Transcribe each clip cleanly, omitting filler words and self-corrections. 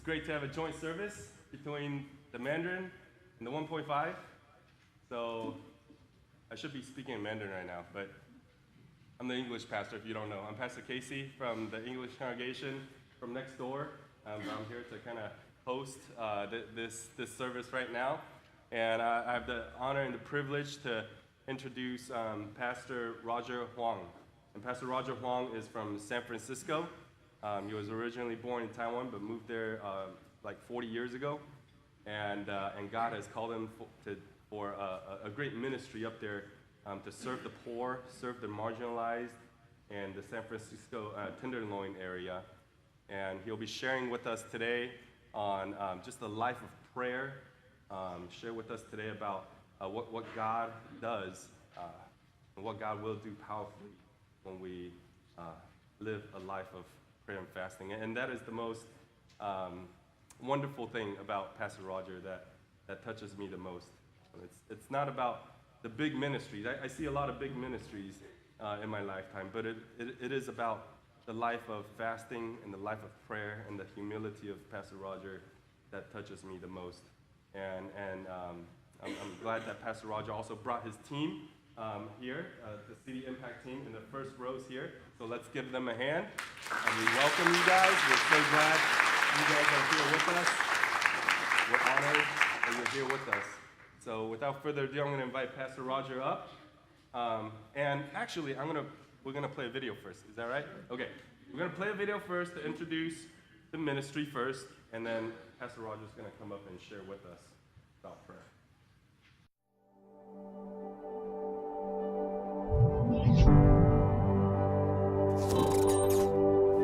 It's great to have a joint service between the Mandarin and the 1.5. So I should be speaking in Mandarin right now, but I'm the English pastor if you don't know. I'm Pastor Casey from the English congregation from next door. I'm here to kind of host this service right now. And I have the honor and the privilege to introduce Pastor Roger Huang. And Pastor Roger Huang is from San Francisco. He was originally born in Taiwan, but moved there like 40 years ago. And God has called him for a great ministry up there to serve the poor, serve the marginalized, and the San Francisco Tenderloin area. And he'll be sharing with us today on just the life of prayer, share with us today about what God does and what God will do powerfully when we live a life of prayer and fasting. And that is the most wonderful thing about Pastor Roger that touches me the most. It's not about the big ministries. I see a lot of big ministries in my lifetime, but it is about the life of fasting and the life of prayer and the humility of Pastor Roger that touches me the most. And I'm glad that Pastor Roger also brought his team here, the City Impact team in the first rows here. So let's give them a hand. And we welcome you guys. We're so glad you guys are here with us. We're honored that you're here with us. So without further ado, I'm going to invite Pastor Roger up. And actually, we're going to play a video first. Is that right? Okay. We're going to play a video first to introduce the ministry first, and then Pastor Roger's going to come up and share with us about prayer.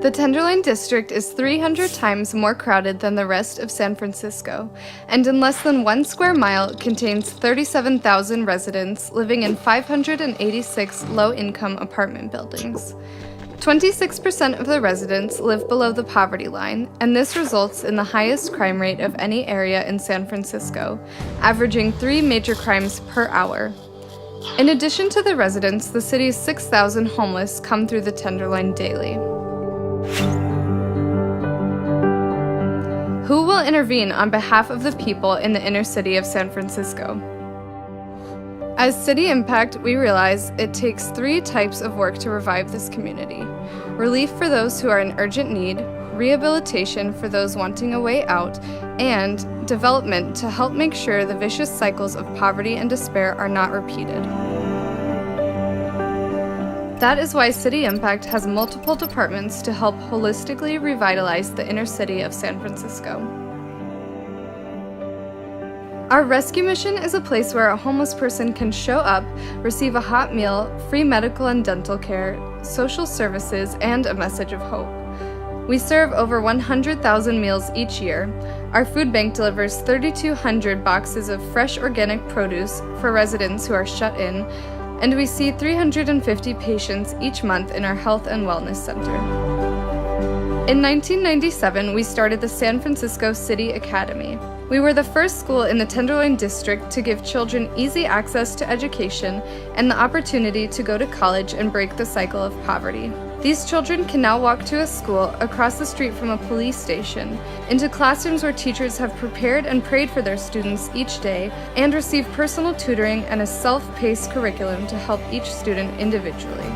The Tenderloin District is 300 times more crowded than the rest of San Francisco, and in less than 1 square mile contains 37,000 residents living in 586 low-income apartment buildings. 26% of the residents live below the poverty line, and this results in the highest crime rate of any area in San Francisco, averaging 3 major crimes per hour. In addition to the residents, the city's 6,000 homeless come through the Tenderloin daily. Who will intervene on behalf of the people in the inner city of San Francisco? As City Impact, we realize it takes 3 types of work to revive this community: relief for those who are in urgent need, rehabilitation for those wanting a way out, and development to help make sure the vicious cycles of poverty and despair are not repeated. That is why City Impact has multiple departments to help holistically revitalize the inner city of San Francisco. Our rescue mission is a place where a homeless person can show up, receive a hot meal, free medical and dental care, social services, and a message of hope. We serve over 100,000 meals each year. Our food bank delivers 3,200 boxes of fresh organic produce for residents who are shut in, and we see 350 patients each month in our Health and Wellness Center. In 1997, we started the San Francisco City Academy. We were the first school in the Tenderloin District to give children easy access to education and the opportunity to go to college and break the cycle of poverty. These children can now walk to a school across the street from a police station, into classrooms where teachers have prepared and prayed for their students each day, and receive personal tutoring and a self-paced curriculum to help each student individually.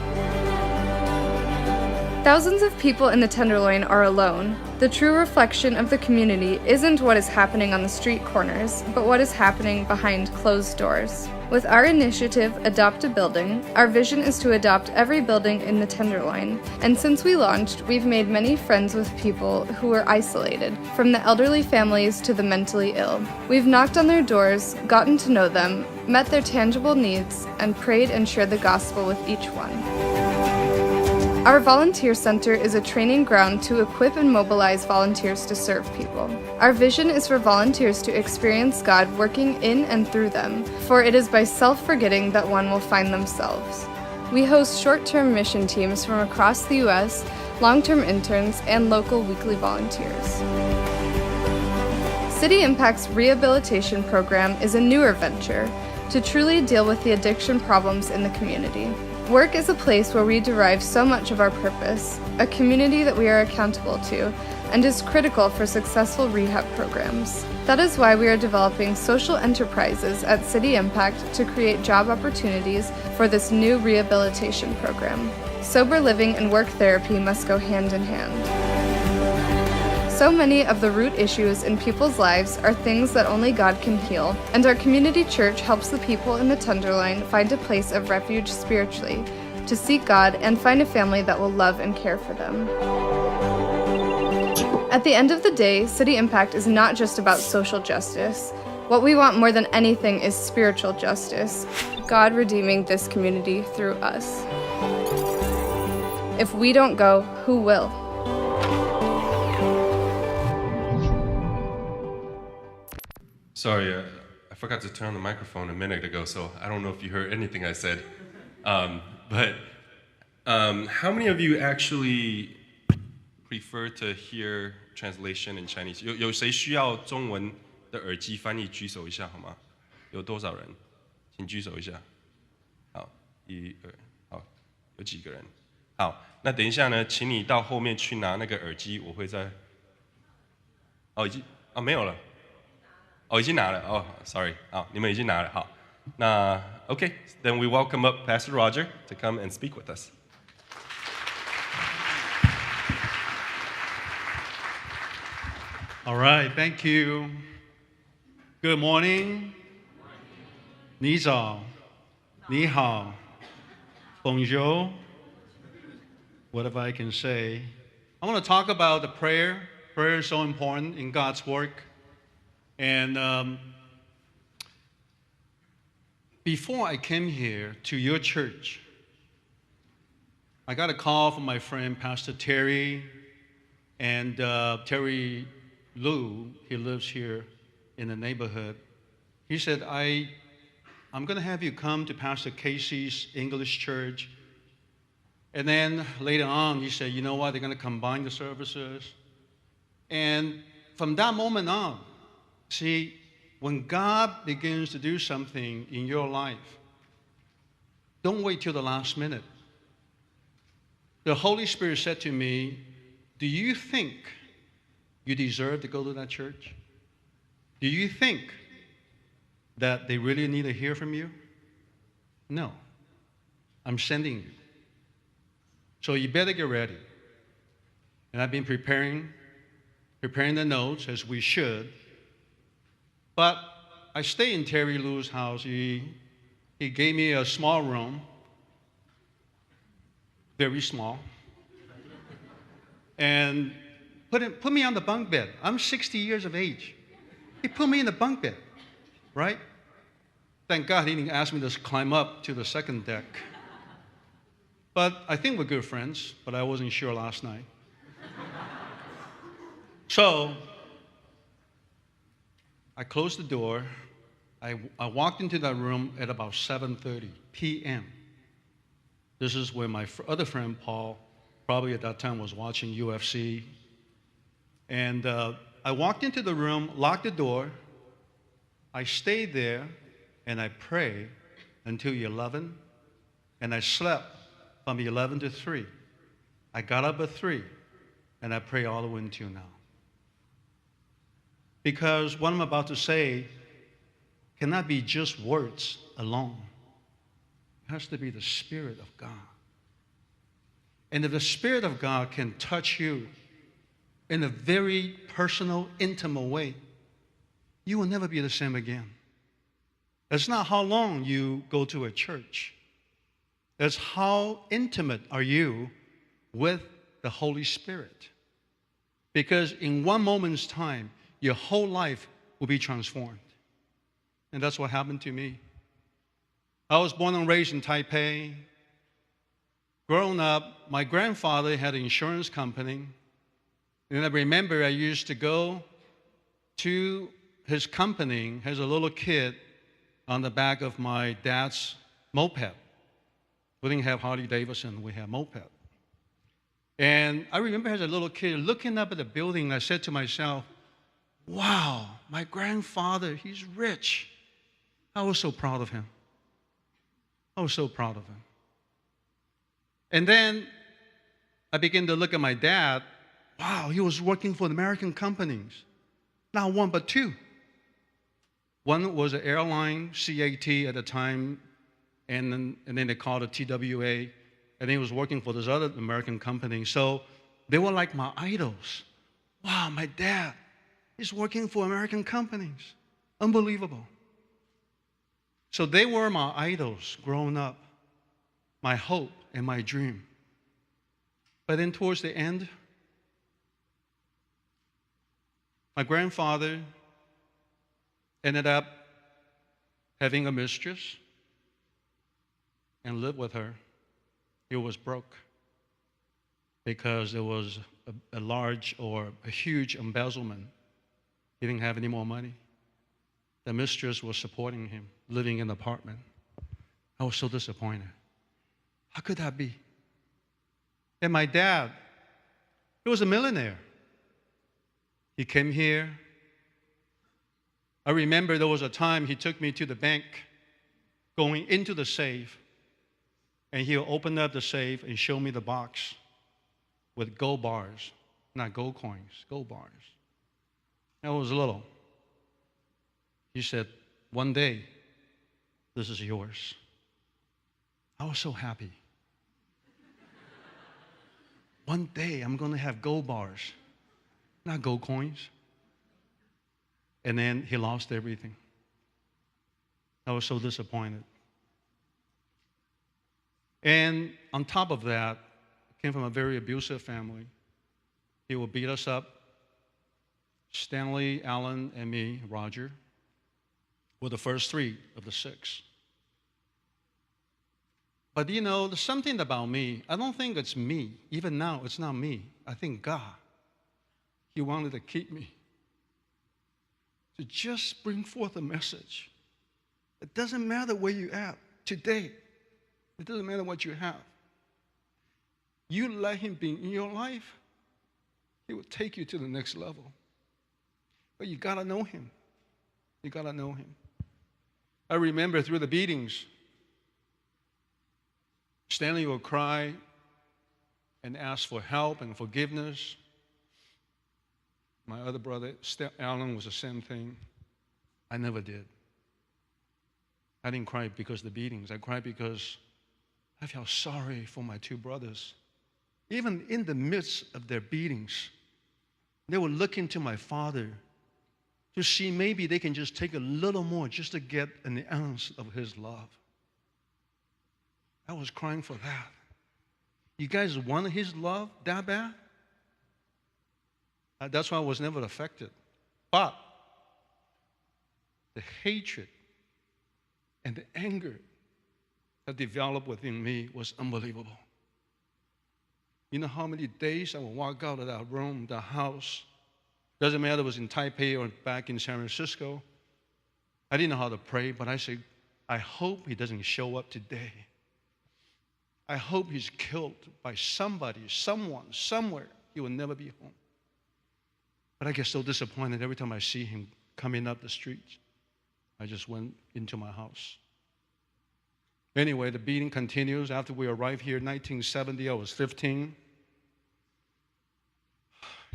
Thousands of people in the Tenderloin are alone. The true reflection of the community isn't what is happening on the street corners, but what is happening behind closed doors. With our initiative, Adopt a Building, our vision is to adopt every building in the Tenderloin. And since we launched, we've made many friends with people who were isolated, from the elderly families to the mentally ill. We've knocked on their doors, gotten to know them, met their tangible needs, and prayed and shared the gospel with each one. Our volunteer center is a training ground to equip and mobilize volunteers to serve people. Our vision is for volunteers to experience God working in and through them, for it is by self-forgetting that one will find themselves. We host short-term mission teams from across the U.S., long-term interns, and local weekly volunteers. City Impact's rehabilitation program is a newer venture to truly deal with the addiction problems in the community. Work is a place where we derive so much of our purpose, a community that we are accountable to, and is critical for successful rehab programs. That is why we are developing social enterprises at City Impact to create job opportunities for this new rehabilitation program. Sober living and work therapy must go hand in hand. So many of the root issues in people's lives are things that only God can heal, and our community church helps the people in the Tenderloin find a place of refuge spiritually, to seek God and find a family that will love and care for them. At the end of the day, City Impact is not just about social justice. What we want more than anything is spiritual justice, God redeeming this community through us. If we don't go, who will? Sorry, I forgot to turn on the microphone a minute ago, so I don't know if you heard anything I said. But how many of you actually prefer to hear translation in Chinese? 有谁需要中文的耳机翻译？举手一下好吗？有多少人？请举手一下。好，1、2，好，有几个人？好，那等一下呢，请你到后面去拿那个耳机，我会在。没有了。已经拿了。sorry， 好，你们已经拿了。好，那 OK，then we welcome up Pastor Roger to come and speak with us. All right, thank you. Good morning. 你早，你好，Bonjour. Whatever I can say. I want to talk about the prayer. Prayer is so important in God's work. And before I came here to your church, I got a call from my friend, Pastor Terry, and Terry Liu, he lives here in the neighborhood. He said, I'm going to have you come to Pastor Casey's English church. And then later on, he said, you know what, they're going to combine the services. And from that moment on, see, when God begins to do something in your life, don't wait till the last minute. The Holy Spirit said to me, do you think you deserve to go to that church? Do you think that they really need to hear from you? No. I'm sending you. So you better get ready. And I've been preparing the notes as we should. But I stay in Terry Liu's house. He gave me a small room, very small, and put me on the bunk bed. I'm 60 years of age. He put me in the bunk bed, right? Thank God he didn't ask me to climb up to the second deck. But I think we're good friends, but I wasn't sure last night. So I closed the door. I walked into that room at about 7:30 p.m. This is where my other friend, Paul, probably at that time was watching UFC. And I walked into the room, locked the door. I stayed there, and I prayed until 11, and I slept from 11 to 3. I got up at 3, and I prayed all the way until now. Because what I'm about to say cannot be just words alone. It has to be the Spirit of God. And if the Spirit of God can touch you in a very personal, intimate way, you will never be the same again. That's not how long you go to a church. That's how intimate are you with the Holy Spirit. Because in one moment's time, your whole life will be transformed. And that's what happened to me. I was born and raised in Taipei. Growing up, my grandfather had an insurance company. And I remember I used to go to his company as a little kid on the back of my dad's moped. We didn't have Harley Davidson, we had moped. And I remember as a little kid looking up at the building, I said to myself, wow, my grandfather, he's rich. I was so proud of him. I was so proud of him. And then I began to look at my dad. Wow, he was working for the American companies. Not one, but two. One was an airline, CAT at the time, and then they called it TWA, and he was working for this other American company. So they were like my idols. Wow, my dad is working for American companies. Unbelievable. So they were my idols growing up, my hope and my dream. But then towards the end, my grandfather ended up having a mistress and lived with her. He was broke because there was a large or a huge embezzlement. He didn't have any more money. The mistress was supporting him, living in an apartment. I was so disappointed. How could that be? And my dad, he was a millionaire. He came here. I remember there was a time he took me to the bank, going into the safe, and he opened up the safe and showed me the box with gold bars, not gold coins, gold bars. I was little. He said, one day, this is yours. I was so happy. One day, I'm going to have gold bars, not gold coins. And then he lost everything. I was so disappointed. And on top of that, I came from a very abusive family. He would beat us up. Stanley, Alan, and me, Roger, were the first three of the six. But you know, there's something about me. I don't think it's me. Even now, it's not me. I think God. He wanted to keep me. To just bring forth a message. It doesn't matter where you're at today. It doesn't matter what you have. You let him be in your life, he will take you to the next level. But you got to know him. You got to know him. I remember through the beatings, Stanley would cry and ask for help and forgiveness. My other brother, Alan, was the same thing. I never did. I didn't cry because of the beatings. I cried because I felt sorry for my two brothers. Even in the midst of their beatings, they were looking to my father to see maybe they can just take a little more just to get an ounce of his love. I was crying for that. You guys wanted his love that bad? That's why I was never affected. But the hatred and the anger that developed within me was unbelievable. You know how many days I would walk out of that room, the house, doesn't matter if it was in Taipei or back in San Francisco. I didn't know how to pray, but I said, I hope he doesn't show up today. I hope he's killed by somebody, someone, somewhere. He will never be home. But I get so disappointed every time I see him coming up the streets. I just went into my house. Anyway, the beating continues. After we arrived here in 1970, I was 15.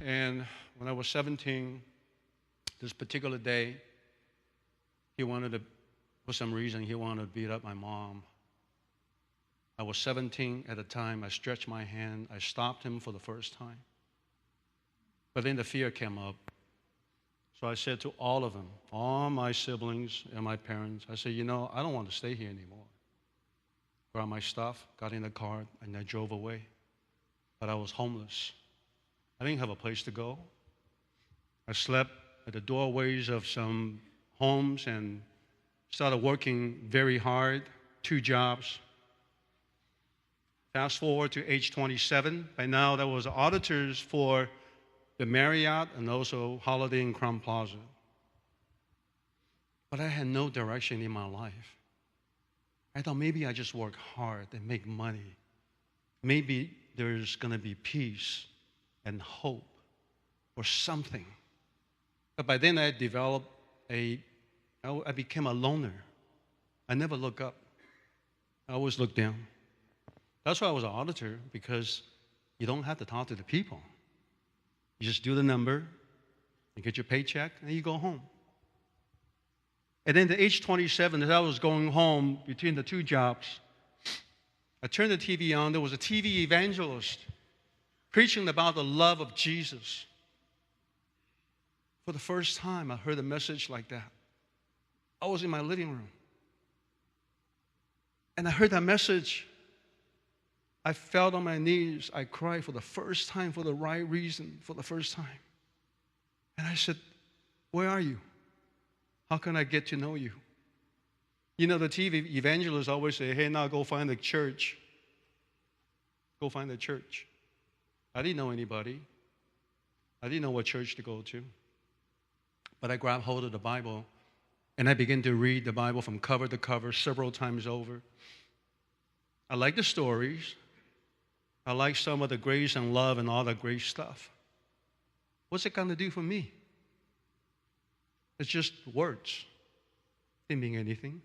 And when I was 17, this particular day, for some reason, he wanted to beat up my mom. I was 17 at the time. I stretched my hand. I stopped him for the first time. But then the fear came up. So I said to all of them, all my siblings and my parents, I said, you know, I don't want to stay here anymore. Grabbed my stuff, got in the car, and I drove away. But I was homeless. I didn't have a place to go. I slept at the doorways of some homes and started working very hard, 2 jobs. Fast forward to age 27. By now, there was auditors for the Marriott and also Holiday Inn Crowne Plaza. But I had no direction in my life. I thought maybe I just work hard and make money. Maybe there's going to be peace and hope or something. But by then I developed I became a loner. I never look up. I always look down. That's why I was an auditor, because you don't have to talk to the people. You just do the number, you get your paycheck, and you go home. And then at age 27, as I was going home between the two jobs, I turned the TV on. There was a TV evangelist preaching about the love of Jesus. For the first time, I heard a message like that. I was in my living room. And I heard that message. I fell on my knees. I cried for the first time, for the right reason, for the first time. And I said, where are you? How can I get to know you? You know, the TV evangelists always say, hey, now go find a church. Go find a church. I didn't know anybody. I didn't know what church to go to. But I grabbed hold of the Bible, and I began to read the Bible from cover to cover several times over. I like the stories. I like some of the grace and love and all that great stuff. What's it going to do for me? It's just words. Didn't mean anything.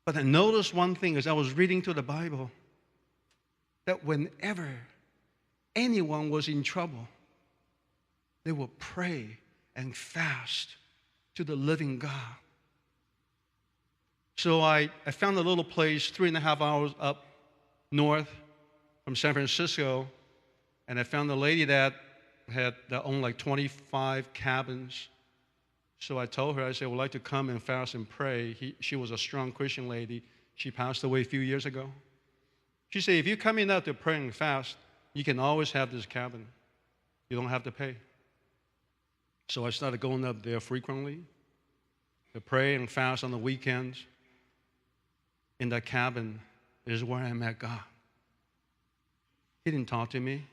But I noticed one thing as I was reading through the Bible, that whenever anyone was in trouble, they would pray and fast to the living God. So I found a little place 3.5 hours up north from San Francisco, and I found a lady that owned like 25 cabins. So I told her, I said, I would like to come and fast and pray. She was a strong Christian lady. She passed away a few years ago. She said, if you're coming out to pray and fast, you can always have this cabin. You don't have to pay. So I started going up there frequently to pray and fast on the weekends. In that cabin is where I met God. He didn't talk to me.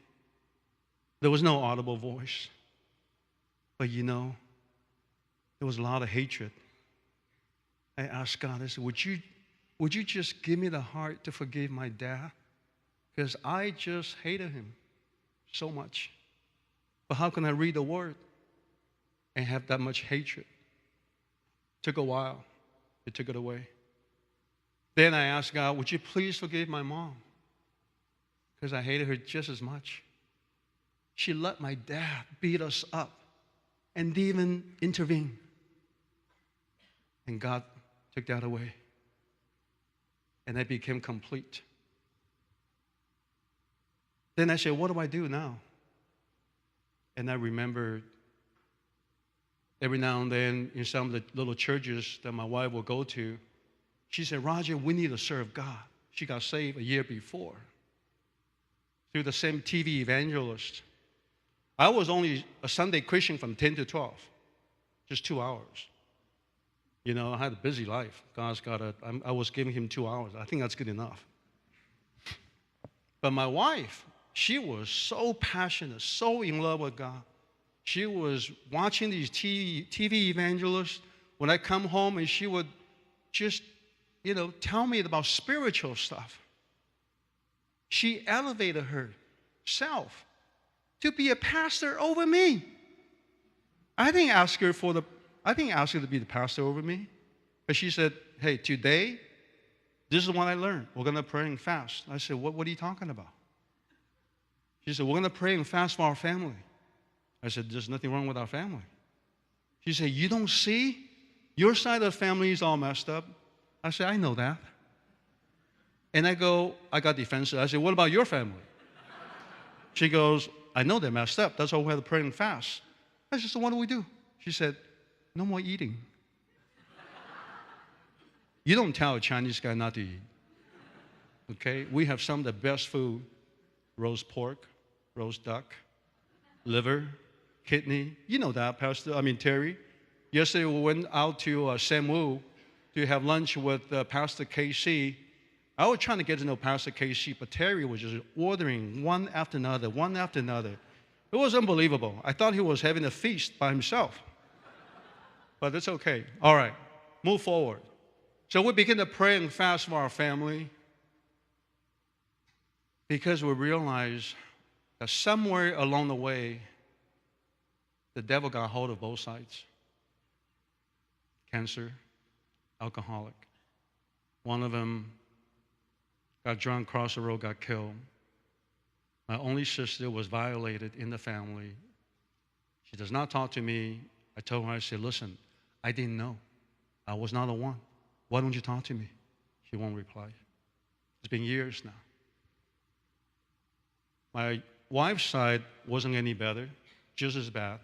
There was no audible voice. But you know, there was a lot of hatred. I asked God, I said, would you just give me the heart to forgive my dad? Because I just hated him so much. But how can I read the Word and have that much hatred? It took a while. It took it away. Then I asked God, would you please forgive my mom? Because I hated her just as much. She let my dad beat us up and didn't even intervene. And God took that away. And I became complete. Then I said, what do I do now? And I remembered every now and then in some of the little churches that my wife will go to, she said, Roger, we need to serve God. She got saved a year before through the same TV evangelist. I was only a Sunday Christian from 10 to 12, just 2 hours. You know, I had a busy life. I was giving him 2 hours. I think that's good enough. But my wife, she was so passionate, so in love with God. She was watching these TV evangelists when I come home, and she would just, tell me about spiritual stuff. She elevated herself to be a pastor over me. I didn't ask her to be the pastor over me. But she said, hey, today, this is what I learned. We're going to pray and fast. I said, what are you talking about? She said, we're going to pray and fast for our family. I said, there's nothing wrong with our family. She said, you don't see? Your side of the family is all messed up. I said, I know that. And I got defensive. I said, what about your family? She goes, I know they're messed up. That's why we have to pray and fast. I said, so what do we do? She said, no more eating. You don't tell a Chinese guy not to eat. Okay? We have some of the best food. Roast pork, roast duck, liver, kidney. You know that, Terry. Yesterday we went out to San Wu to have lunch with Pastor KC. I was trying to get to know Pastor KC, but Terry was just ordering one after another. It was unbelievable. I thought he was having a feast by himself. But it's okay. All right, move forward. So we begin to pray and fast for our family because we realize that somewhere along the way, the devil got hold of both sides. Cancer, alcoholic. One of them got drunk, crossed the road, got killed. My only sister was violated in the family. She does not talk to me. I told her, I said, listen, I didn't know. I was not the one. Why don't you talk to me? She won't reply. It's been years now. My wife's side wasn't any better, just as bad.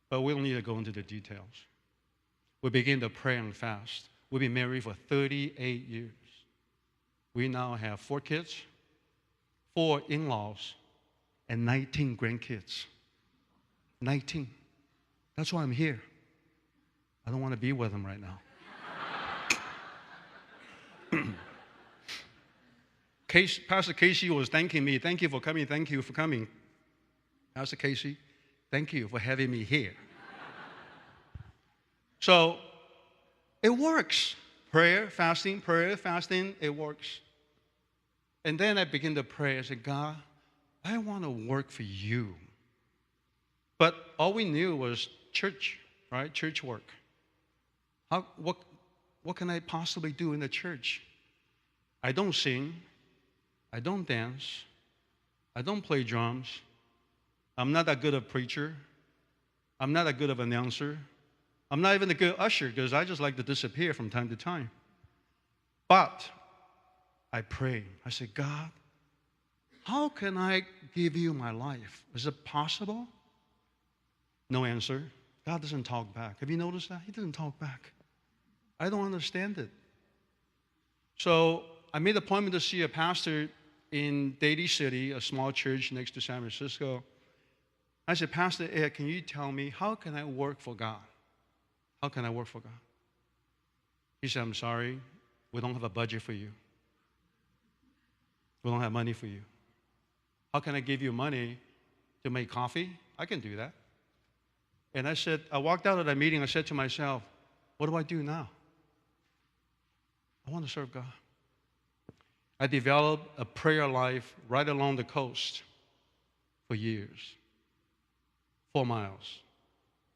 But we don't need to go into the details. We began to pray and fast. We've been married for 38 years. We now have 4 kids, 4 in-laws, and 19 grandkids. 19. That's why I'm here. I don't want to be with them right now. Pastor Casey was thanking me. Thank you for coming. Thank you for coming. Pastor Casey, thank you for having me here. So it works. Prayer, fasting, it works. And then I begin to pray. I said, God, I want to work for you. But all we knew was church, right? Church work. What can I possibly do in the church? I don't sing. I don't dance. I don't play drums. I'm not that good of a preacher. I'm not that good of an announcer. I'm not even a good usher because I just like to disappear from time to time. But I prayed. I said, God, how can I give you my life? Is it possible? No answer. God doesn't talk back. Have you noticed that? He doesn't talk back. I don't understand it. So I made an appointment to see a pastor in Daly City, a small church next to San Francisco. I said, Pastor Ed, can you tell me, how can I work for God? How can I work for God? He said, I'm sorry, we don't have a budget for you. We don't have money for you. How can I give you money to make coffee? I can do that. And I walked out of that meeting, I said to myself, what do I do now? I want to serve God. I developed a prayer life right along the coast for years. 4 miles.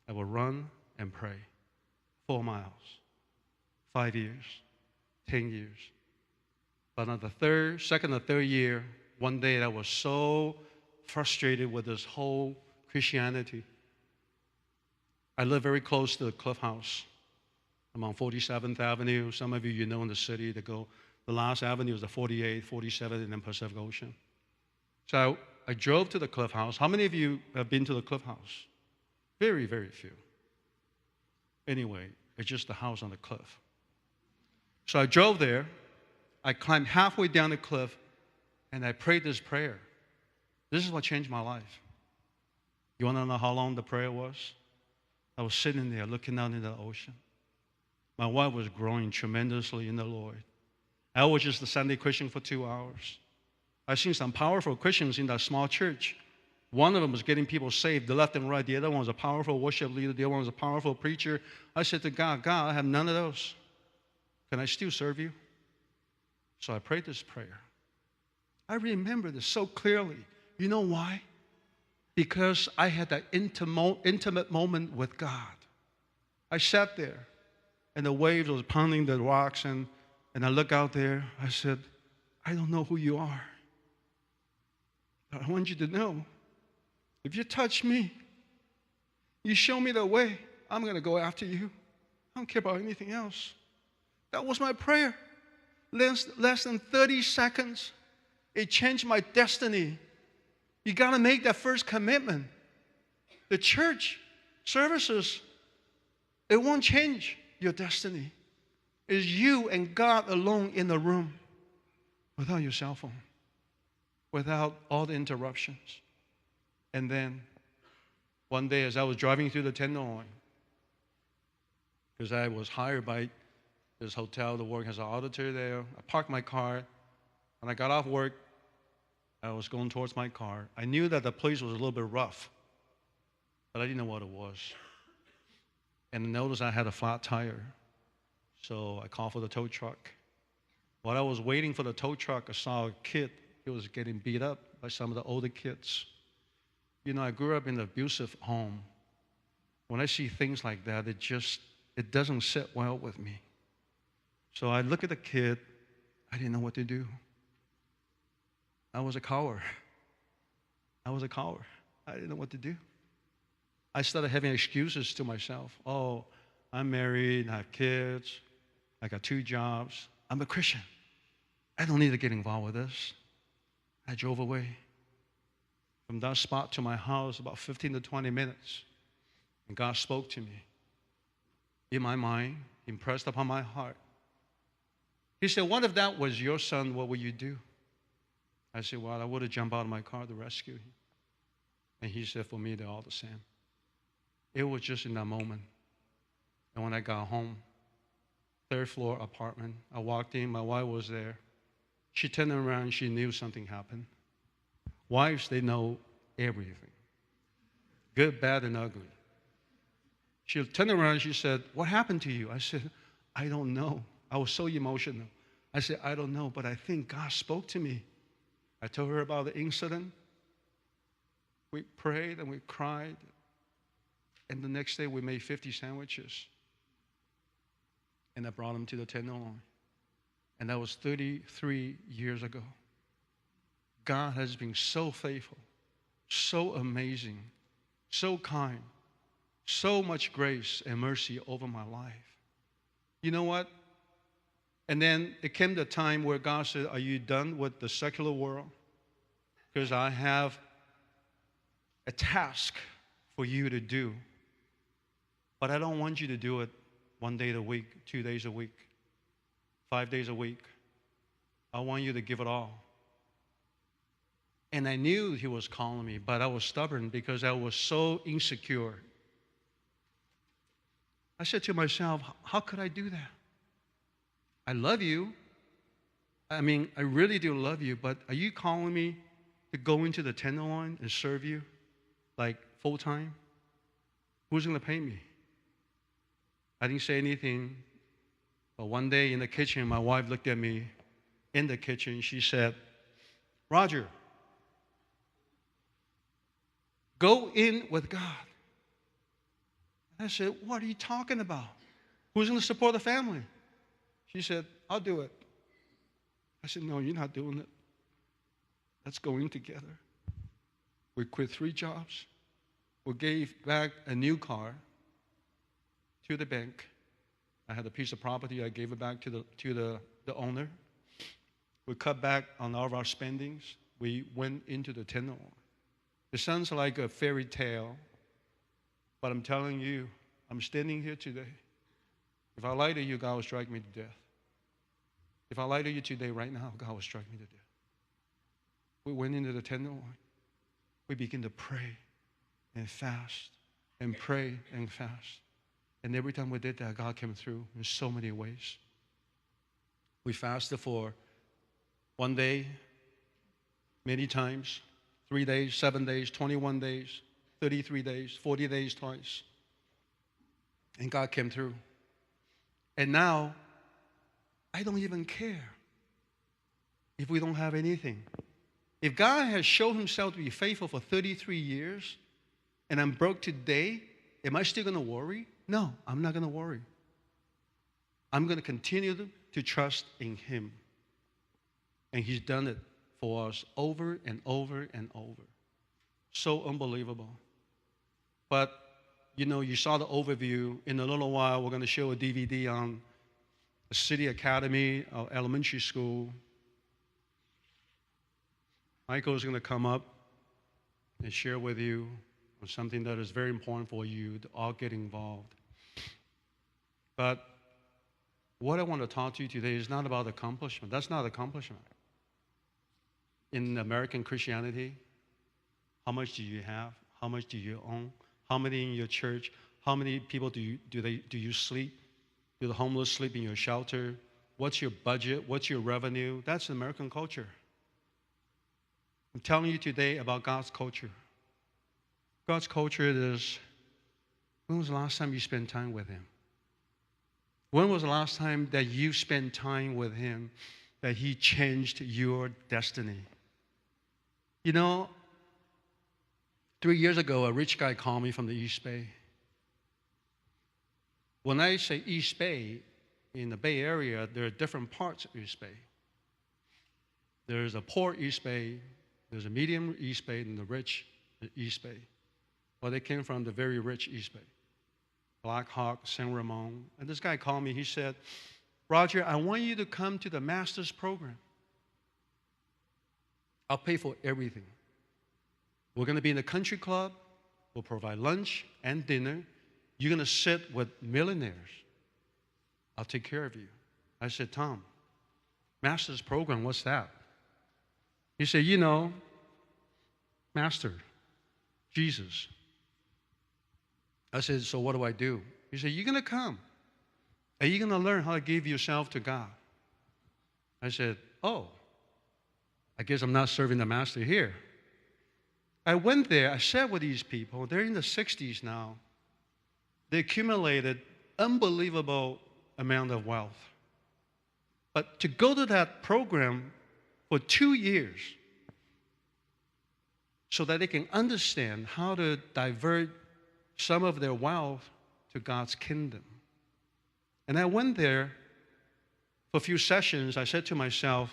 I will run and pray. 4 miles. 5 years. 10 years. But on the second or third year, one day I was so frustrated with this whole Christianity. I live very close to the Cliff House. I'm on 47th Avenue. Some of you know in the city, the last avenue is the 48th, 47th, and then Pacific Ocean. So I drove to the Cliff House. How many of you have been to the Cliff House? Very, very few. Anyway, it's just the house on the cliff. So I drove there. I climbed halfway down the cliff, and I prayed this prayer. This is what changed my life. You want to know how long the prayer was? I was sitting there looking out into the ocean. My wife was growing tremendously in the Lord. I was just a Sunday Christian for 2 hours. I've seen some powerful Christians in that small church. One of them was getting people saved, the left and right. The other one was a powerful worship leader. The other one was a powerful preacher. I said to God, I have none of those. Can I still serve you? So I prayed this prayer. I remember this so clearly. You know why? Because I had that intimate moment with God. I sat there, and the waves was pounding the rocks, and I look out there. I said, I don't know who you are. But I want you to know, if you touch me, you show me the way, I'm going to go after you. I don't care about anything else. That was my prayer. Less than 30 seconds, it changed my destiny. You got to make that first commitment. The church services, it won't change your destiny. It's you and God alone in the room without your cell phone, without all the interruptions. And then one day as I was driving through the Tenderloin, because I was hired by this hotel to work as an auditor there, I parked my car. When I got off work, I was going towards my car. I knew that the place was a little bit rough, but I didn't know what it was. And I noticed I had a flat tire. So I called for the tow truck. While I was waiting for the tow truck, I saw a kid. He was getting beat up by some of the older kids. You know, I grew up in an abusive home. When I see things like that, it doesn't sit well with me. So I look at the kid. I didn't know what to do. I was a coward. I was a coward. I didn't know what to do. I started having excuses to myself. Oh, I'm married, I have kids, I got 2 jobs. I'm a Christian. I don't need to get involved with this. I drove away. From that spot to my house, about 15 to 20 minutes. And God spoke to me. In my mind, impressed upon my heart. He said, what if that was your son, what would you do? I said, well, I would have jumped out of my car to rescue him. And he said, for me, they're all the same. It was just in that moment. And when I got home, 3rd floor apartment, I walked in, my wife was there. She turned around, she knew something happened. Wives, they know everything. Good, bad, and ugly. She turned around, she said, what happened to you? I said, I don't know. I was so emotional. I said, I don't know, but I think God spoke to me. I told her about the incident. We prayed and we cried. And the next day we made 50 sandwiches. And I brought them to the Tenderloin. And that was 33 years ago. God has been so faithful, so amazing, so kind, so much grace and mercy over my life. You know what? And then it came the time where God said, are you done with the secular world? Because I have a task for you to do. But I don't want you to do it 1 day a week, 2 days a week, 5 days a week. I want you to give it all. And I knew he was calling me, but I was stubborn because I was so insecure. I said to myself, how could I do that? I love you. I mean, I really do love you, but are you calling me to go into the Tenderloin and serve you like full time? Who's going to pay me? I didn't say anything, but one day in the kitchen, my wife looked at me in the kitchen. She said, Roger, go in with God. I said, what are you talking about? Who's going to support the family? She said, I'll do it. I said, no, you're not doing it. Let's go in together. We quit 3 jobs. We gave back a new car to the bank. I had a piece of property. I gave it back to the owner. We cut back on all of our spendings. We went into the Tenderloin. It sounds like a fairy tale, but I'm telling you, I'm standing here today. If I lie to you, God will strike me to death. If I lie to you today, right now, God will strike me to death. We went into the Tenderloin. We began to pray and fast and pray and fast. And every time we did that, God came through in so many ways. We fasted for 1 day, many times, 3 days, 7 days, 21 days, 33 days, 40 days twice. And God came through. And now, I don't even care if we don't have anything. If God has shown himself to be faithful for 33 years, and I'm broke today, am I still going to worry? No, I'm not going to worry. I'm going to continue to trust in him. And he's done it for us over and over and over. So unbelievable. But, you know, you saw the overview. In a little while, we're going to show a DVD on the City Academy Elementary School. Michael is going to come up and share with you on something that is very important for you to all get involved. But what I want to talk to you today is not about accomplishment. That's not accomplishment. In American Christianity, how much do you have? How much do you own? How many in your church? How many people do you sleep? Do the homeless sleep in your shelter? What's your budget? What's your revenue? That's American culture. I'm telling you today about God's culture. God's culture is, when was the last time you spent time with him? When was the last time that you spent time with him, that he changed your destiny? You know, 3 years ago, a rich guy called me from the East Bay. When I say East Bay, in the Bay Area, there are different parts of East Bay. There's a poor East Bay, There's a medium East Bay and the rich East Bay. Well, they came from the very rich East Bay. Black Hawk, San Ramon. And this guy called me. He said, Roger, I want you to come to the master's program. I'll pay for everything. We're going to be in the country club. We'll provide lunch and dinner. You're going to sit with millionaires. I'll take care of you. I said, Tom, master's program, what's that? He said, you know, Master, Jesus. I said, so what do I do? He said, you're going to come. And you're going to learn how to give yourself to God. I said, oh, I guess I'm not serving the master here. I went there. I sat with these people. They're in the 60s now. They accumulated unbelievable amount of wealth. But to go to that program for 2 years so that they can understand how to divert some of their wealth to God's kingdom. And I went there for a few sessions. I said to myself,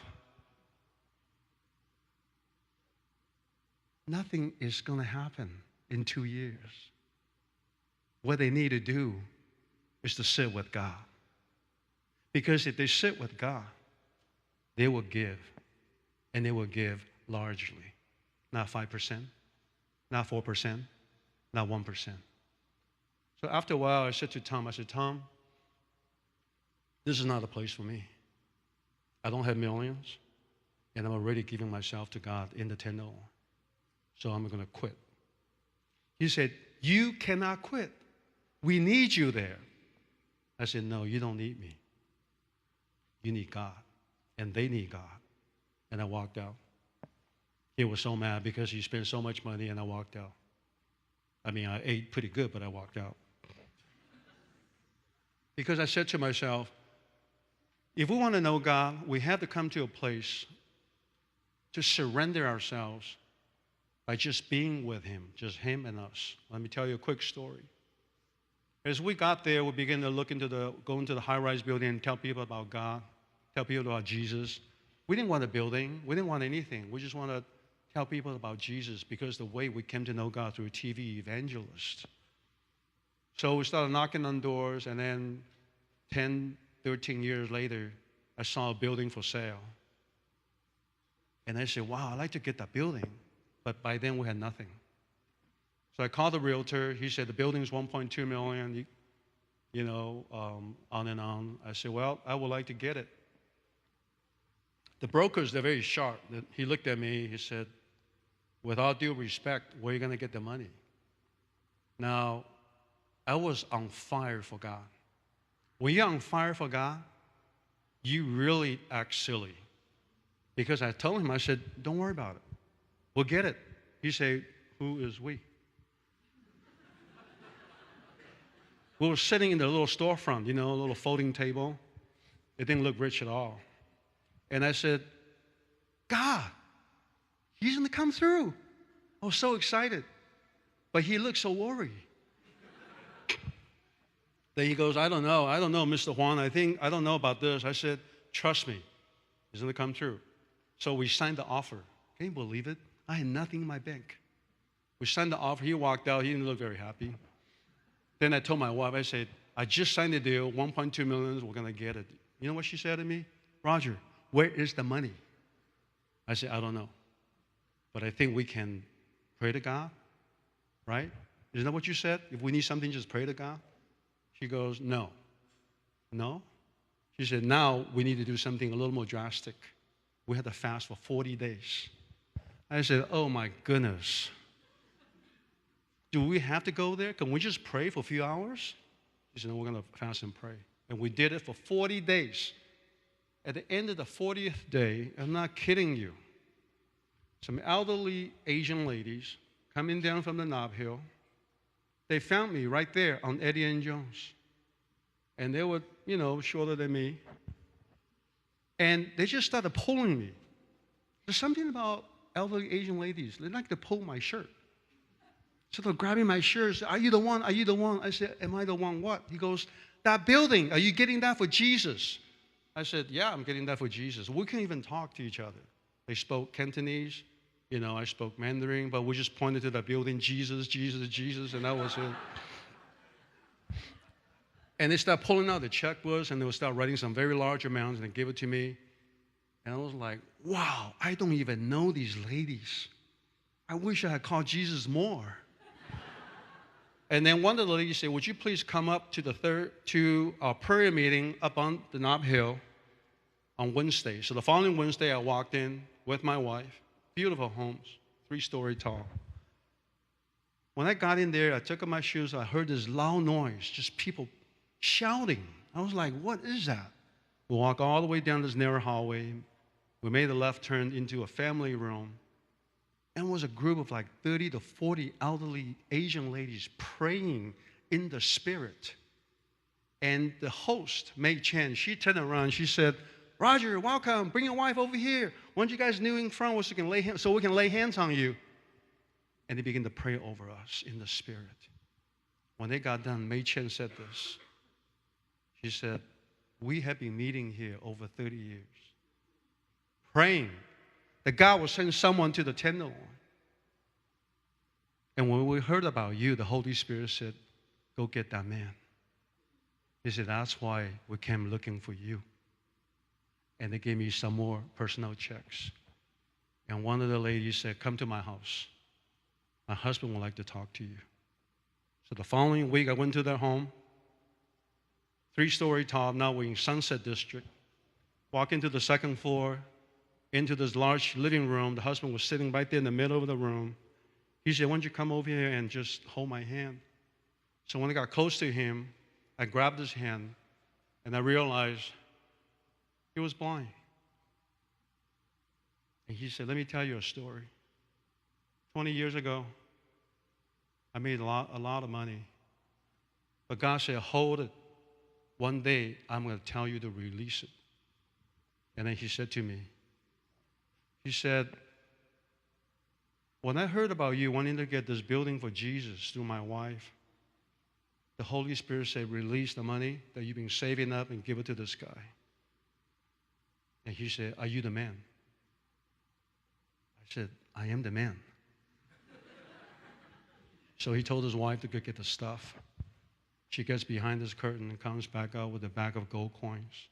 nothing is going to happen in 2 years. What they need to do is to sit with God. Because if they sit with God, they will give. And they will give largely. Not 5%, not 4%, not 1%. So after a while, I said to Tom, Tom, this is not a place for me. I don't have millions, and I'm already giving myself to God in the $10. So I'm going to quit. He said, you cannot quit. We need you there. I said, no, you don't need me. You need God, and they need God. And I walked out. He was so mad because he spent so much money, and I walked out. I mean, I ate pretty good, but I walked out. Because I said to myself, if we want to know God, we have to come to a place to surrender ourselves by just being with Him, just Him and us. Let me tell you a quick story. As we got there, we began to go into the high-rise building and tell people about God, tell people about Jesus. We didn't want a building. We didn't want anything. We just want to tell people about Jesus because the way we came to know God through TV evangelists. So we started knocking on doors, and then 10, 13 years later, I saw a building for sale. And I said, wow, I'd like to get that building. But by then, we had nothing. So I called the realtor. He said, the building's $1.2 million, on and on. I said, well, I would like to get it. The brokers, they're very sharp. He looked at me. He said, with all due respect, where are you going to get the money? Now, I was on fire for God. When you're on fire for God, you really act silly. Because I told him, I said, don't worry about it. We'll get it. He said, who is we? We were sitting in the little storefront, a little folding table. It didn't look rich at all. And I said, God, He's going to come through. I was so excited. But he looked so worried. Then he goes, I don't know, Mr. Huang. I don't know about this. I said, trust me, it's going to come through. So we signed the offer. Can you believe it? I had nothing in my bank. We signed the offer. He walked out. He didn't look very happy. Then I told my wife, I said, I just signed the deal, $1.2 million, we're going to get it. You know what she said to me? Roger, where is the money? I said, I don't know. But I think we can pray to God, right? Isn't that what you said? If we need something, just pray to God? She goes, no. No? She said, now we need to do something a little more drastic. We have to fast for 40 days. I said, oh my goodness. Do we have to go there? Can we just pray for a few hours? She said, no, we're going to fast and pray. And we did it for 40 days. At the end of the 40th day, I'm not kidding you, some elderly Asian ladies coming down from the Knob Hill, they found me right there on Eddie and Jones. And they were, shorter than me. And they just started pulling me. There's something about elderly Asian ladies. They like to pull my shirt. So they're grabbing my shirt. Are you the one? Are you the one? I said, am I the one what? He goes, that building, are you getting that for Jesus? I said, yeah, I'm getting that for Jesus. We couldn't even talk to each other. They spoke Cantonese, You know, I spoke Mandarin, but we just pointed to the building, Jesus, Jesus, Jesus, and that was it. And they started pulling out the checkbooks, and they would start writing some very large amounts, and they gave it to me. And I was like, wow, I don't even know these ladies. I wish I had called Jesus more. And then one of the ladies said, would you please come up to our prayer meeting up on the Knob Hill on Wednesday. So the following Wednesday, I walked in with my wife. Beautiful homes, 3-story tall. When I got in there, I took off my shoes. I heard this loud noise, just people shouting. I was like, what is that? We walked all the way down this narrow hallway. We made a left turn into a family room. And it was a group of like 30 to 40 elderly Asian ladies praying in the Spirit. And the host, May Chen, she turned around. She said, Roger, welcome. Bring your wife over here. Why don't you guys kneel in front so we can lay hands on you? And they began to pray over us in the Spirit. When they got done, May Chen said this. She said, we have been meeting here over 30 years, praying that God will send someone to the Tenderloin. And when we heard about you, the Holy Spirit said, go get that man. He said, that's why we came looking for you. And they gave me some more personal checks. And one of the ladies said, come to my house. My husband would like to talk to you. So the following week, I went to their home, 3-story tall. Now we're in Sunset District. Walk into the second floor, into this large living room. The husband was sitting right there in the middle of the room. He said, why don't you come over here and just hold my hand? So when I got close to him, I grabbed his hand, and I realized he was blind. And he said, let me tell you a story. 20 years ago, I made a lot of money. But God said, hold it. One day, I'm going to tell you to release it. And then he said to me, he said, when I heard about you wanting to get this building for Jesus through my wife, the Holy Spirit said, release the money that you've been saving up and give it to this guy. And he said, are you the man? I said, I am the man. So he told his wife to go get the stuff. She gets behind this curtain and comes back out with a bag of gold coins.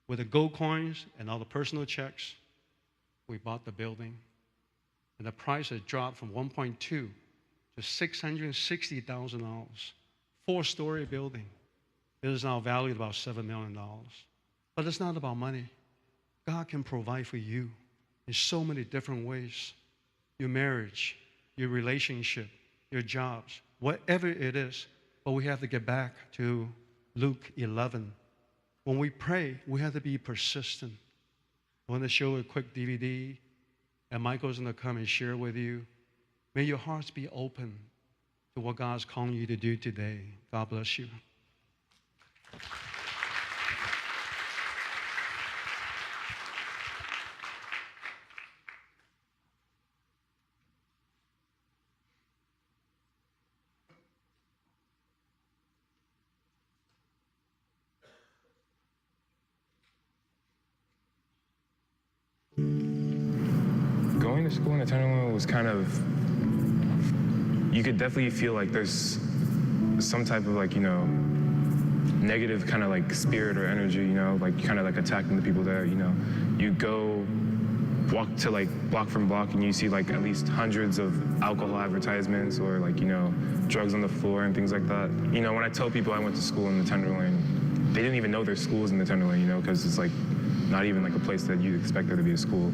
With the gold coins and all the personal checks, we bought the building. And the price had dropped from 1.2 to $660,000. 4-story building. It is now valued about $7 million. But it's not about money. God can provide for you in so many different ways. Your marriage, your relationship, your jobs, whatever it is. But we have to get back to Luke 11. When we pray, we have to be persistent. I want to show a quick DVD, and Michael's going to come and share with you. May your hearts be open to what God's calling you to do today. God bless you. Going to school in the Tenderloin was kind of, you could definitely feel like there's some type of like, you know, negative kind of like spirit or energy, you know, like kind of like attacking the people there, you know. You go walk to like block from block and you see like at least hundreds of alcohol advertisements or like, you know, drugs on the floor and things like that. You know, when I tell people I went to school in the Tenderloin, they didn't even know there's schools in the Tenderloin, you know, because it's like not even like a place that you'd expect there to be a school.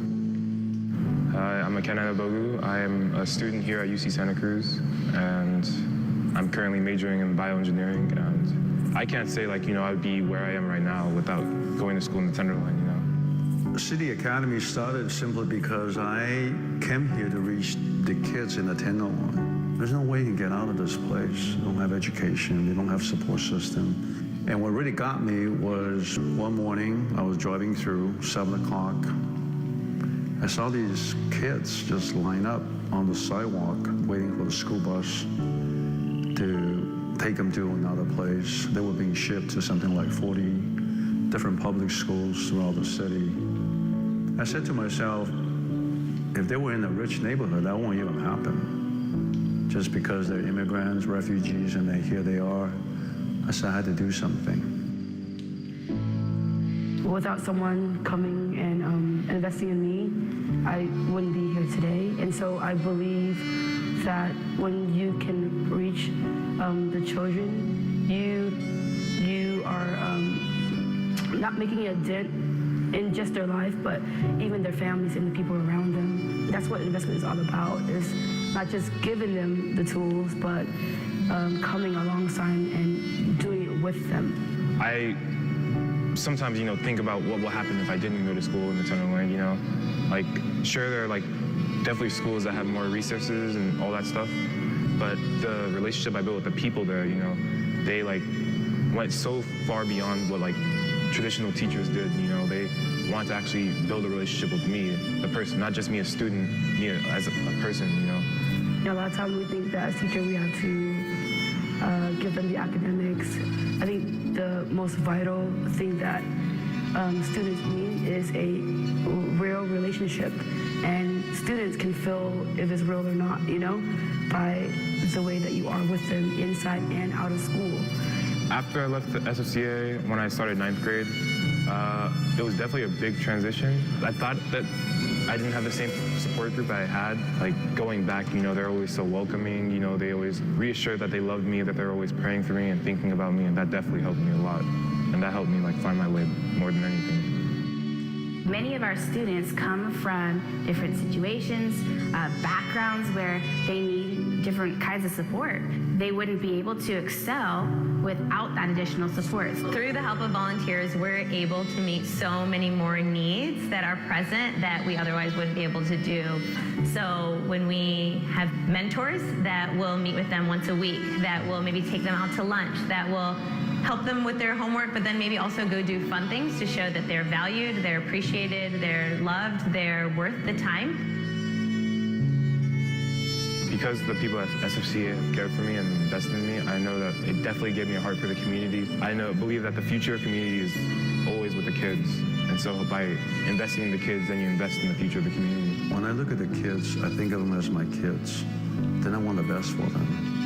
I'm Akenna Bogu. I am a student here at UC Santa Cruz, and I'm currently majoring in bioengineering. And I can't say like, you know, I would be where I am right now without going to school in the Tenderloin, you know. City Academy started simply because I came here to reach the kids in the Tenderloin. There's no way you can get out of this place. They don't have education, they don't have support system. And what really got me was one morning I was driving through, 7 o'clock. I saw these kids just line up on the sidewalk waiting for the school bus to take them to another place. They were being shipped to something like 40 different public schools throughout the city. I said to myself, If they were in a rich neighborhood, that won't even happen. Just because they're immigrants, refugees, and here they are, I said I had to do something. Without someone coming and investing in me, I wouldn't be here today. And so I believe that when you can reach the children, you are not making a dent in just their life, but even their families and the people around them. That's what investment is all about, is not just giving them the tools, but coming alongside and doing it with them. I sometimes, think about what will happen if I didn't go to school in the Tenderloin, Like, sure, there are, definitely schools that have more resources and all that stuff, but the relationship I built with the people there, they, went so far beyond what, traditional teachers did, They wanted to actually build a relationship with me, the person, not just me as a student, me as a person, A lot of times we think that as teacher we have to give them the academics. I think the most vital thing that students need is a real relationship, and students can feel if it's real or not, by the way that you are with them inside and out of school. After I left the SFCA, when I started 9th grade, it was definitely a big transition. I thought that I didn't have the same support group I had. Going back, they're always so welcoming, they always reassured that they loved me, that they're always praying for me and thinking about me, and that definitely helped me a lot. And that helped me find my way more than anything. Many of our students come from different situations, backgrounds where they need different kinds of support. They wouldn't be able to excel without that additional support. Through the help of volunteers, we're able to meet so many more needs that are present that we otherwise wouldn't be able to do. So when we have mentors that will meet with them once a week, that will maybe take them out to lunch, that will help them with their homework, but then maybe also go do fun things to show that they're valued, they're appreciated, they're loved, they're worth the time. Because the people at SFCA have cared for me and invested in me, I know that it definitely gave me a heart for the community. I believe that the future of community is always with the kids. And so by investing in the kids, then you invest in the future of the community. When I look at the kids, I think of them as my kids. Then I want the best for them.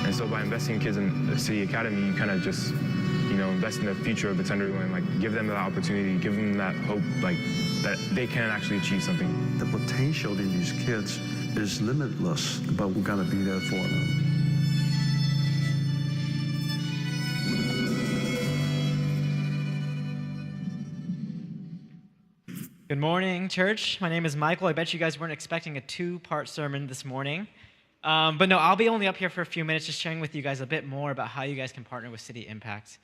And so by investing in kids in the City Academy, you kind of just, invest in the future of the Tenderloin, give them that opportunity, give them that hope, that they can actually achieve something. The potential in these kids is limitless, but we gotta be there for them. Good morning, church. My name is Michael. I bet you guys weren't expecting a two-part sermon this morning. But no, I'll be only up here for a few minutes just sharing with you guys a bit more about how you guys can partner with City Impact.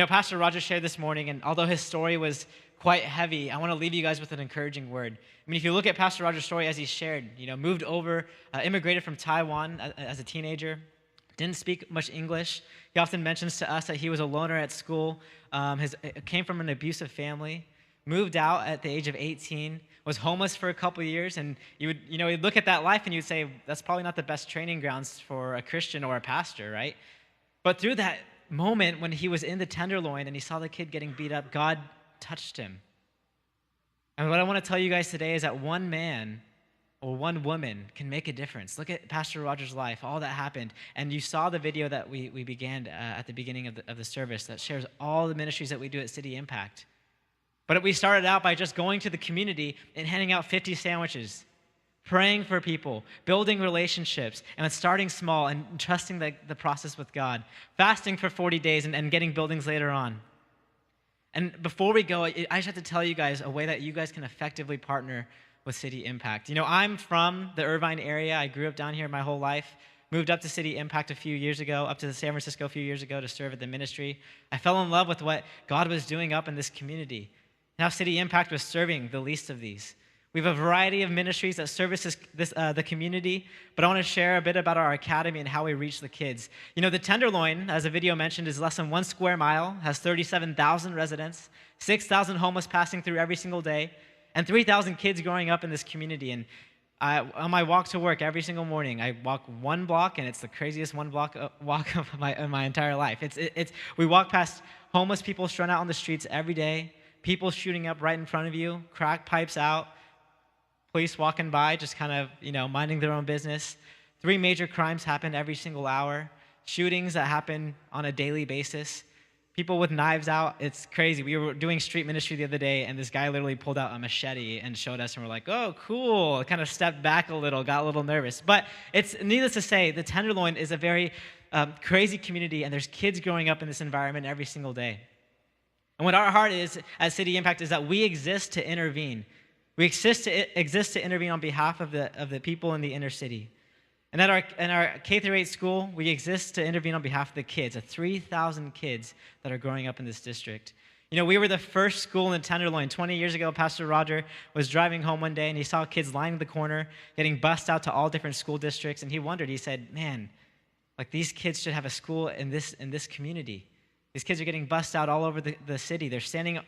Pastor Roger shared this morning, and although his story was quite heavy, I want to leave you guys with an encouraging word. If you look at Pastor Roger's story as he shared, moved over, immigrated from Taiwan as a teenager, didn't speak much English. He often mentions to us that he was a loner at school, came from an abusive family, moved out at the age of 18, was homeless for a couple of years, and you'd look at that life and you'd say, that's probably not the best training grounds for a Christian or a pastor, right? But through that moment when he was in the Tenderloin and he saw the kid getting beat up, God touched him. And what I want to tell you guys today is that one man or one woman can make a difference. Look at Pastor Roger's life, all that happened. And you saw the video that we began at the beginning of the service that shares all the ministries that we do at City Impact. But we started out by just going to the community and handing out 50 sandwiches, praying for people, building relationships, and starting small and trusting the process with God, fasting for 40 days and getting buildings later on. And before we go, I just have to tell you guys a way that you guys can effectively partner with City Impact. I'm from the Irvine area. I grew up down here my whole life. Moved up to City Impact a few years ago, up to San Francisco a few years ago to serve at the ministry. I fell in love with what God was doing up in this community. Now City Impact was serving the least of these. We have a variety of ministries that service the community, but I want to share a bit about our academy and how we reach the kids. The Tenderloin, as the video mentioned, is less than 1 square mile, has 37,000 residents, 6,000 homeless passing through every single day, and 3,000 kids growing up in this community. And on my walk to work every single morning, I walk 1 block, and it's the craziest walk of my entire life. We walk past homeless people strung out on the streets every day, people shooting up right in front of you, crack pipes out, Police walking by, just kind of, minding their own business. 3 major crimes happen every single hour. Shootings that happen on a daily basis. People with knives out. It's crazy. We were doing street ministry the other day, and this guy literally pulled out a machete and showed us, and we're like, oh, cool. Kind of stepped back a little, got a little nervous. But it's needless to say, the Tenderloin is a very crazy community, and there's kids growing up in this environment every single day. And what our heart is as City Impact is that we exist to intervene. We exist to intervene on behalf of the people in the inner city. And at our K-8 school, we exist to intervene on behalf of the kids, the 3,000 kids that are growing up in this district. We were the first school in the Tenderloin. 20 years ago, Pastor Roger was driving home one day, and he saw kids lining the corner, getting bussed out to all different school districts, and he wondered, he said, man, like these kids should have a school in this community. These kids are getting bussed out all over the city. They're standing,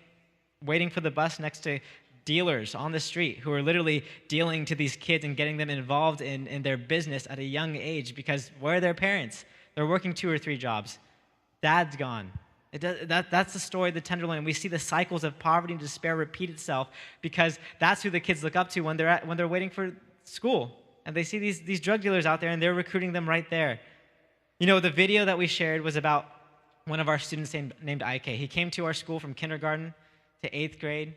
waiting for the bus next to dealers on the street who are literally dealing to these kids and getting them involved in their business at a young age because where are their parents? They're working 2 or 3 jobs. Dad's gone. That's the story of the Tenderloin. We see the cycles of poverty and despair repeat itself because that's who the kids look up to when they're waiting for school. And they see these drug dealers out there and they're recruiting them right there. The video that we shared was about one of our students named Ike. He came to our school from kindergarten to 8th grade.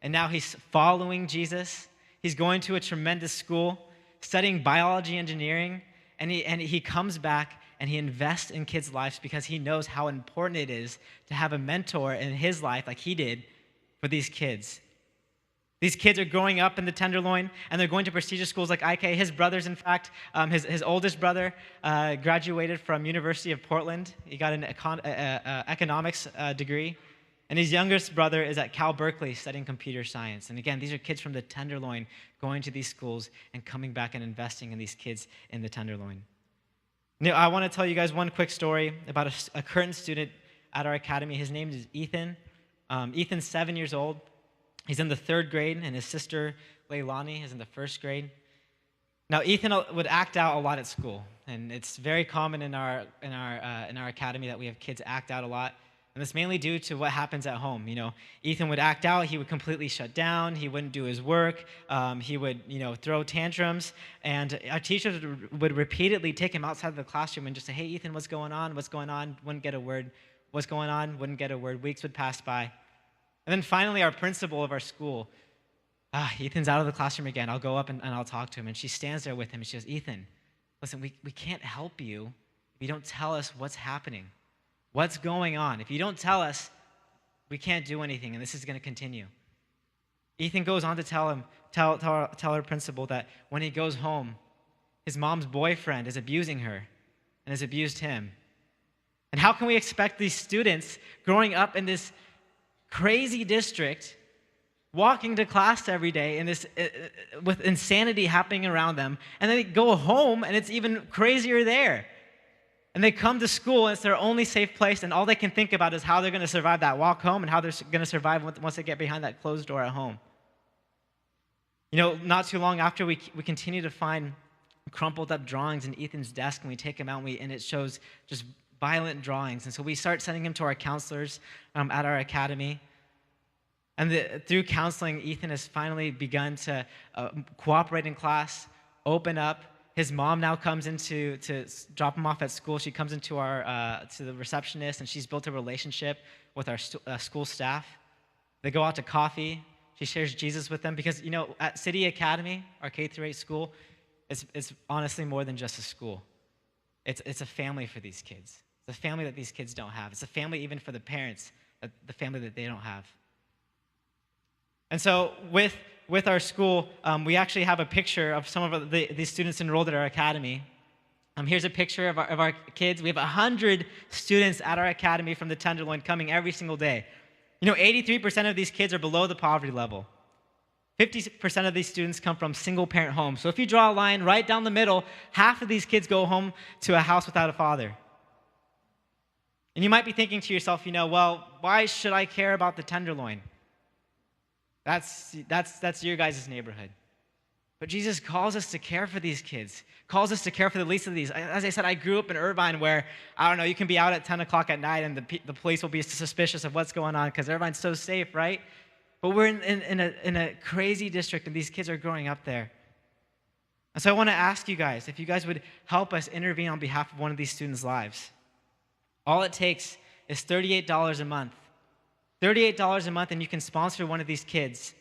And now he's following Jesus. He's going to a tremendous school, studying biology engineering, and he comes back and he invests in kids' lives because he knows how important it is to have a mentor in his life like he did for these kids. These kids are growing up in the Tenderloin, and they're going to prestigious schools like IK. His brothers, in fact, his oldest brother graduated from University of Portland. He got an economics degree. And his youngest brother is at Cal Berkeley studying computer science. And again, these are kids from the Tenderloin going to these schools and coming back and investing in these kids in the Tenderloin. Now, I want to tell you guys one quick story about a current student at our academy. His name is Ethan. Ethan's 7 years old. He's in the 3rd grade, and his sister, Leilani, is in the 1st grade. Now, Ethan would act out a lot at school, and it's very common in our academy that we have kids act out a lot. And that's mainly due to what happens at home. Ethan would act out. He would completely shut down. He wouldn't do his work. He would, throw tantrums. And our teachers would repeatedly take him outside of the classroom and just say, hey, Ethan, what's going on? What's going on? Wouldn't get a word. What's going on? Wouldn't get a word. Weeks would pass by. And then finally, our principal of our school, Ethan's out of the classroom again. I'll go up and I'll talk to him. And she stands there with him and she goes, Ethan, listen, we can't help you if you don't tell us what's happening. What's going on? If you don't tell us, we can't do anything, and this is going to continue. Ethan goes on to tell our principal that when he goes home, his mom's boyfriend is abusing her and has abused him. And how can we expect these students growing up in this crazy district, walking to class every day in this with insanity happening around them, and then they go home and it's even crazier there? And they come to school, and it's their only safe place, and all they can think about is how they're going to survive that walk home and how they're going to survive once they get behind that closed door at home. Not too long after, we continue to find crumpled up drawings in Ethan's desk, and we take him out, and it shows just violent drawings. And so we start sending him to our counselors at our academy. And through counseling, Ethan has finally begun to cooperate in class, open up. His mom now comes in to drop him off at school. She comes into to the receptionist, and she's built a relationship with our school staff. They go out to coffee. She shares Jesus with them because, at City Academy, our K-8 school, it's honestly more than just a school. It's a family for these kids. It's a family that these kids don't have. It's a family even for the parents, the family that they don't have. And so with our school, we actually have a picture of some of the students enrolled at our academy. Here's a picture of our kids. We have 100 students at our academy from the Tenderloin coming every single day. 83% of these kids are below the poverty level. 50% of these students come from single-parent homes. So if you draw a line right down the middle, half of these kids go home to a house without a father. And you might be thinking to yourself, well, why should I care about the Tenderloin? That's your guys' neighborhood. But Jesus calls us to care for these kids, calls us to care for the least of these. As I said, I grew up in Irvine where, you can be out at 10 o'clock at night and the police will be suspicious of what's going on because Irvine's so safe, right? But we're in a crazy district, and these kids are growing up there. And so I want to ask you guys, if you guys would help us intervene on behalf of one of these students' lives. All it takes is $38 a month. $38 a month, and you can sponsor one of these kids.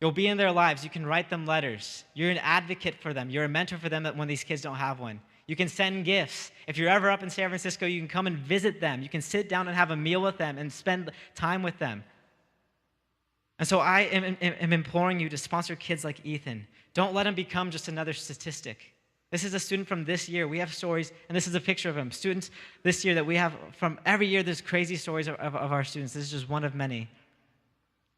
You'll be in their lives. You can write them letters. You're an advocate for them. You're a mentor for them when these kids don't have one. You can send gifts. If you're ever up in San Francisco, you can come and visit them. You can sit down and have a meal with them and spend time with them. And so I am imploring you to sponsor kids like Ethan. Don't let him become just another statistic. This is a student from this year. We have stories, and this is a picture of him. Students this year that we have from every year, there's crazy stories of our students. This is just one of many.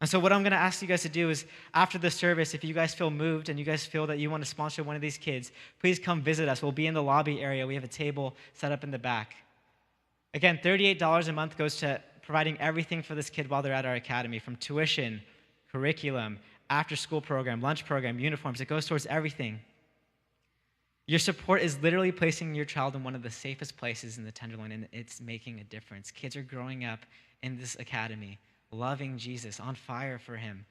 And so what I'm going to ask you guys to do is, after the service, if you guys feel moved and you guys feel that you want to sponsor one of these kids, please come visit us. We'll be in the lobby area. We have a table set up in the back. Again, $38 a month goes to providing everything for this kid while they're at our academy, from tuition, curriculum, after-school program, lunch program, uniforms. It goes towards everything. Your support is literally placing your child in one of the safest places in the Tenderloin, and it's making a difference. Kids are growing up in this academy, loving Jesus, on fire for him,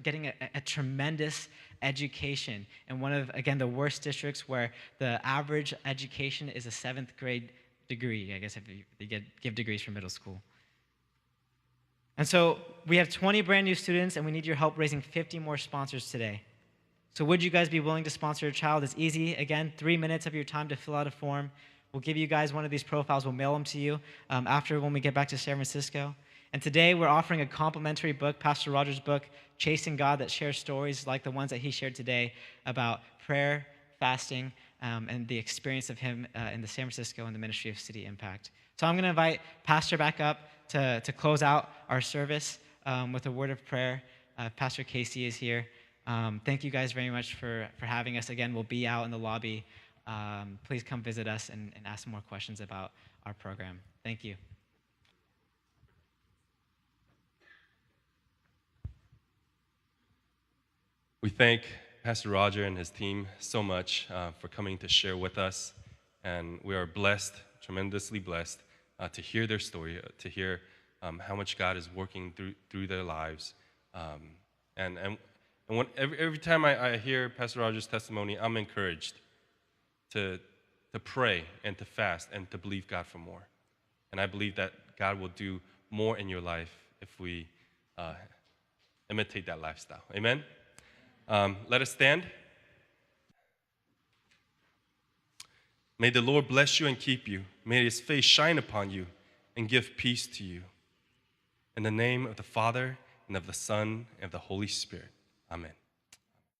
getting a tremendous education in one of, again, the worst districts where the average education is a 7th grade degree, I guess, if you give degrees for middle school. And so we have 20 brand new students, and we need your help raising 50 more sponsors today. So would you guys be willing to sponsor a child? It's easy. Again, 3 minutes of your time to fill out a form. We'll give you guys one of these profiles. We'll mail them to you after when we get back to San Francisco. And today we're offering a complimentary book, Pastor Roger's book, Chasing God, that shares stories like the ones that he shared today about prayer, fasting, and the experience of him in the San Francisco and the ministry of City Impact. So I'm going to invite Pastor back up to close out our service with a word of prayer. Pastor Casey is here. Thank you guys very much for having us. Again, we'll be out in the lobby. Please come visit us and ask some more questions about our program. Thank you. We thank Pastor Roger and his team so much for coming to share with us. And we are blessed, tremendously blessed, to hear their story, to hear how much God is working through their lives. And every time I hear Pastor Roger's testimony, I'm encouraged to pray and to fast and to believe God for more. And I believe that God will do more in your life if we imitate that lifestyle. Amen? Let us stand. May the Lord bless you and keep you. May his face shine upon you and give peace to you. In the name of the Father, and of the Son, and of the Holy Spirit. Amen.